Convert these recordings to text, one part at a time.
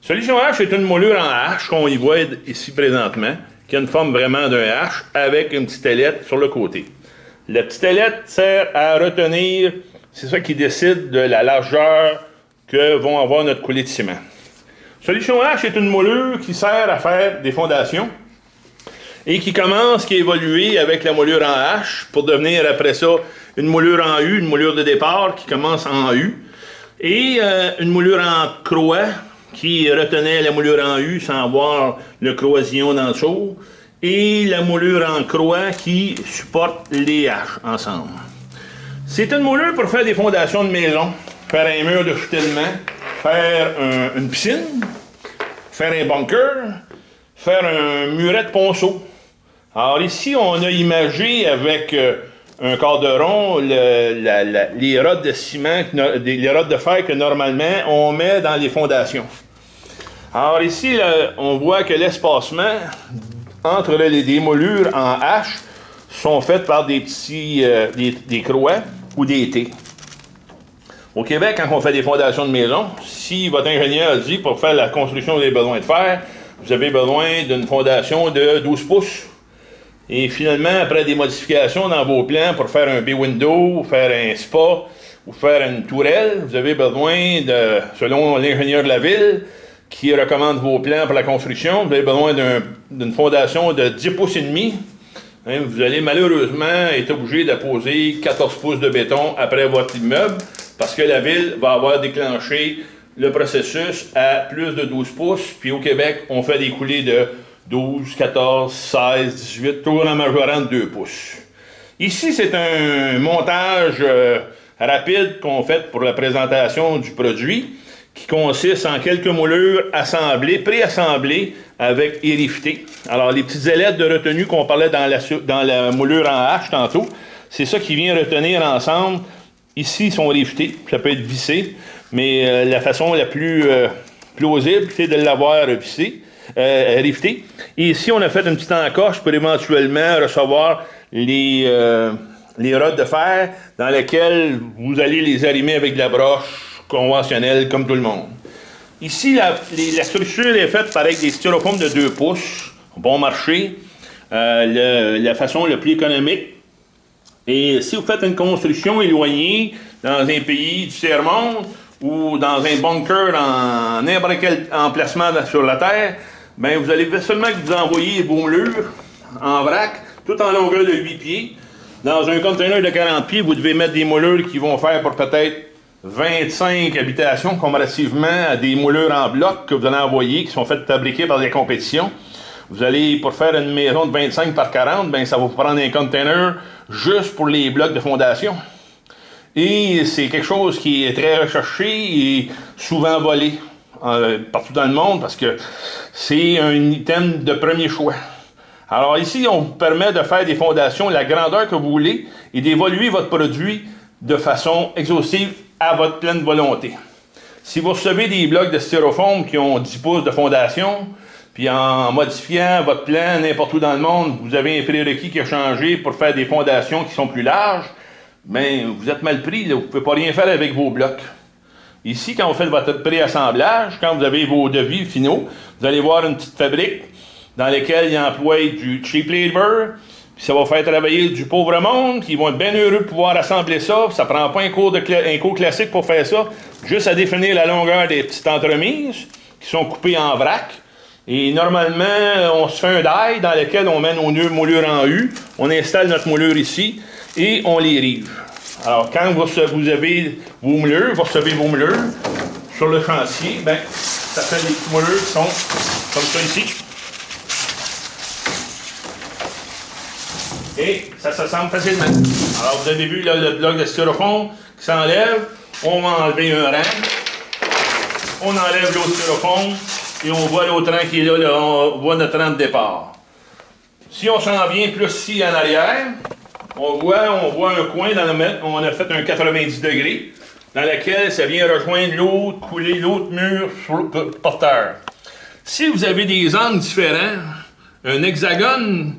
Solution H est une moulure en H qu'on y voit ici présentement, qui a une forme vraiment d'un H avec une petite ailette sur le côté. La petite ailette sert à retenir, c'est ça qui décide de la largeur que vont avoir notre coulée de ciment. Solution H est une moulure qui sert à faire des fondations et qui évolue avec la moulure en H pour devenir après ça une moulure en U, une moulure de départ qui commence en U, et une moulure en croix qui retenait la moulure en U sans voir le croisillon d'en dessous, et la moulure en croix qui supporte les H ensemble. C'est une moulure pour faire des fondations de maison, faire un mur de soutènement, faire une piscine, faire un bunker, faire un muret de ponceau. Alors ici, on a imagé avec un corderon les rods de ciment, les rods de fer que normalement on met dans les fondations. Alors ici, là, on voit que l'espacement entre les moulures en H sont faites par des petits des croix ou des T. Au Québec, quand on fait des fondations de maison, si votre ingénieur dit pour faire la construction que vous avez besoin de faire, vous avez besoin d'une fondation de 12 pouces. Et finalement, après des modifications dans vos plans pour faire un B-window, faire un spa ou faire une tourelle, vous avez besoin de, selon l'ingénieur de la ville, qui recommande vos plans pour la construction, vous avez besoin d'une fondation de 10 pouces et demi. Hein, vous allez malheureusement être obligé de poser 14 pouces de béton après votre immeuble parce que la ville va avoir déclenché le processus à plus de 12 pouces. Puis au Québec, on fait des coulées de 12, 14, 16, 18, toujours en majorant de 2 pouces. Ici, c'est un montage rapide qu'on fait pour la présentation du produit qui consiste en quelques moulures assemblées, préassemblées avec érifté. Alors, les petites ailettes de retenue qu'on parlait dans la moulure en H tantôt, c'est ça qui vient retenir ensemble. Ici, ils sont rivetés, ça peut être vissé, mais la façon la plus plausible, c'est de l'avoir riveté. Et ici, on a fait une petite encoche pour éventuellement recevoir les rods de fer dans lesquels vous allez les arrimer avec de la broche conventionnelle comme tout le monde. Ici, la structure est faite avec des styrofoams de 2 pouces, bon marché, la façon la plus économique. Et si vous faites une construction éloignée dans un pays du tiers-monde ou dans un bunker en n'importe quel emplacement sur la Terre, ben vous allez seulement vous envoyer vos murs en vrac, tout en longueur de 8 pieds. Dans un container de 40 pieds, vous devez mettre des moulures qui vont faire pour peut-être 25 habitations comparativement à des moulures en bloc que vous allez envoyer, qui sont faites fabriquer par des compétitions. Vous allez, pour faire une maison de 25 par 40, ben ça va vous prendre un container juste pour les blocs de fondation. Et c'est quelque chose qui est très recherché et souvent volé partout dans le monde parce que c'est un item de premier choix. Alors ici, on vous permet de faire des fondations, la grandeur que vous voulez, et d'évoluer votre produit de façon exhaustive à votre pleine volonté. Si vous recevez des blocs de styrofoam qui ont 10 pouces de fondation, puis en modifiant votre plan n'importe où dans le monde, vous avez un prérequis qui a changé pour faire des fondations qui sont plus larges, bien, vous êtes mal pris, là, vous ne pouvez pas rien faire avec vos blocs. Ici, quand vous faites votre préassemblage, quand vous avez vos devis finaux, vous allez voir une petite fabrique dans laquelle ils emploient du cheap labor, puis ça va faire travailler du pauvre monde, qui vont être bien heureux de pouvoir assembler ça. Ça prend pas un cours classique pour faire ça, juste à définir la longueur des petites entremises qui sont coupées en vrac. Et normalement, on se fait un die dans lequel on met nos moulures en U, on installe notre moulure ici et on les rive. Alors, quand vous avez vos moulures, vous recevez vos moulures sur le chantier, ben, ça fait des petites moulures qui sont comme ça ici. Et ça s'assemble facilement. Alors, vous avez vu là, le bloc de styrofoam qui s'enlève. On va enlever un rang. On enlève l'autre styrofoam et on voit l'autre rang qui est là, on voit notre rang de départ. Si on s'en vient plus ici en arrière, on voit un coin, on a fait un 90 degrés, dans lequel ça vient rejoindre l'autre, couler l'autre mur sur le porteur. Si vous avez des angles différents, un hexagone,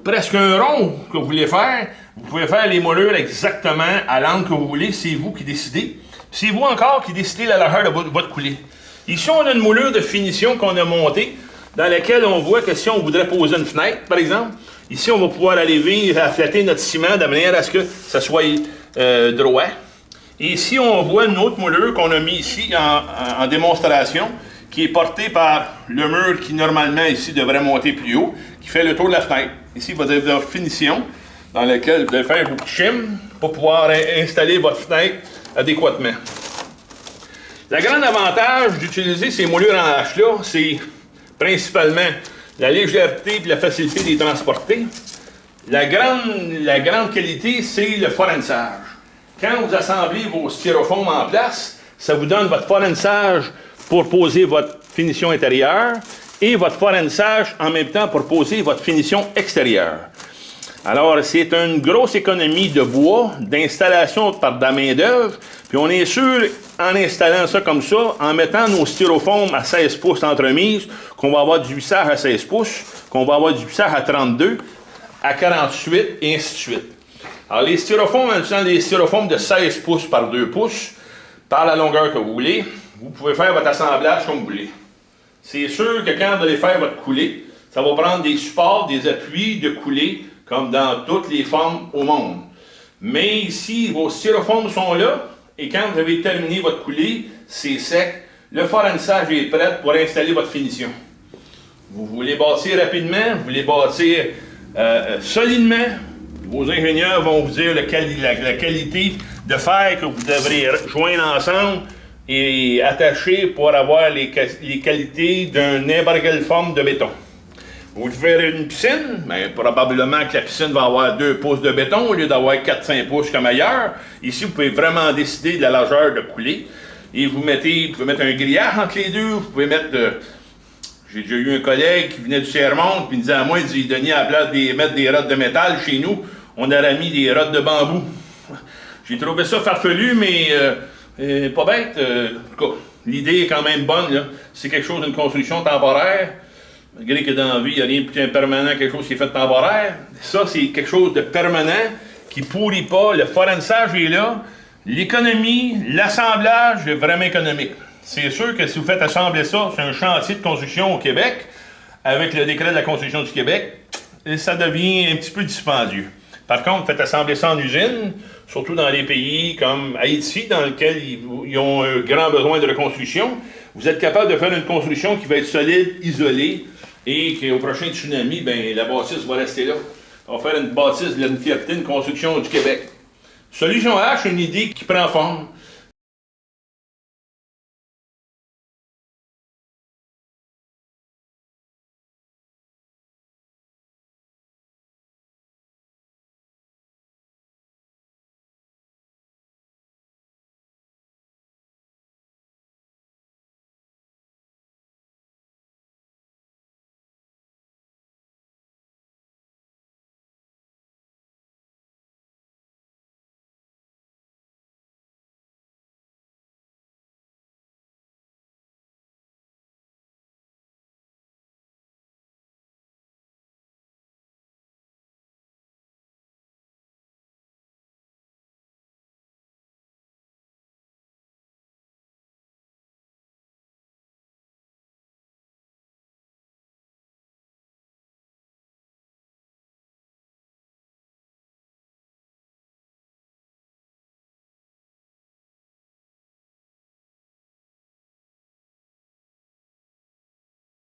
presque un rond que vous voulez faire, vous pouvez faire les moulures exactement à l'angle que vous voulez, c'est vous qui décidez. C'est vous encore qui décidez la largeur de votre coulée. Ici, on a une moulure de finition qu'on a montée, dans laquelle on voit que si on voudrait poser une fenêtre, par exemple, ici, on va pouvoir aller à flatter notre ciment de manière à ce que ça soit droit. Et ici, on voit une autre moulure qu'on a mis ici en démonstration, qui est portée par le mur qui, normalement, ici, devrait monter plus haut, qui fait le tour de la fenêtre. Ici, il va y avoir une finition dans laquelle vous allez faire vos chimes pour pouvoir installer votre fenêtre adéquatement. Le grand avantage d'utiliser ces moulures en hache-là, c'est principalement la légèreté et la facilité de les transporter. La grande qualité, c'est le forensage. Quand vous assemblez vos styrofoams en place, ça vous donne votre forensage pour poser votre finition intérieure et votre forensage en même temps pour poser votre finition extérieure. Alors, c'est une grosse économie de bois, d'installation par de la main-d'œuvre, puis on est sûr, en installant ça comme ça, en mettant nos styrofoams à 16 pouces d'entremise, qu'on va avoir du lissage à 16 pouces, qu'on va avoir du lissage à 32, à 48, et ainsi de suite. Alors, les styrofoams, en utilisant des styrofoams de 16 pouces par 2 pouces, par la longueur que vous voulez, vous pouvez faire votre assemblage comme vous voulez. C'est sûr que quand vous allez faire votre coulée, ça va prendre des supports, des appuis de coulée, comme dans toutes les formes au monde. Mais ici, vos styrofoams sont là, et quand vous avez terminé votre coulée, c'est sec, le forensage est prêt pour installer votre finition. Vous voulez bâtir rapidement, vous voulez bâtir solidement, vos ingénieurs vont vous dire la qualité de fer que vous devrez joindre ensemble et attacher pour avoir les qualités d'une n'importe quelle forme de béton. Vous voulez faire une piscine, bien, probablement que la piscine va avoir 2 pouces de béton au lieu d'avoir 4-5 pouces comme ailleurs. Ici, vous pouvez vraiment décider de la largeur de coulée. Et vous pouvez mettre un grillage entre les deux, vous pouvez mettre j'ai déjà eu un collègue qui venait du Tiers-Monde, puis il me disait à moi, il dit, Denis, à la place de mettre des rods de métal chez nous, on aurait mis des rods de bambou. J'ai trouvé ça farfelu, mais pas bête. En tout cas, l'idée est quand même bonne, là. C'est quelque chose d'une construction temporaire. Malgré que dans la vie, il n'y a rien de plus permanent, quelque chose qui est fait temporaire. Ça, c'est quelque chose de permanent qui ne pourrit pas. Le forensage est là. L'économie, l'assemblage est vraiment économique. C'est sûr que si vous faites assembler ça, c'est un chantier de construction au Québec, avec le décret de la construction du Québec, ça devient un petit peu dispendieux. Par contre, faites assembler ça en usine, surtout dans les pays comme Haïti, dans lesquels ils ont un grand besoin de reconstruction. Vous êtes capable de faire une construction qui va être solide, isolée, et qu'au prochain tsunami, ben, la bâtisse va rester là. On va faire une bâtisse de une fierté, une construction du Québec. Solution H, une idée qui prend forme.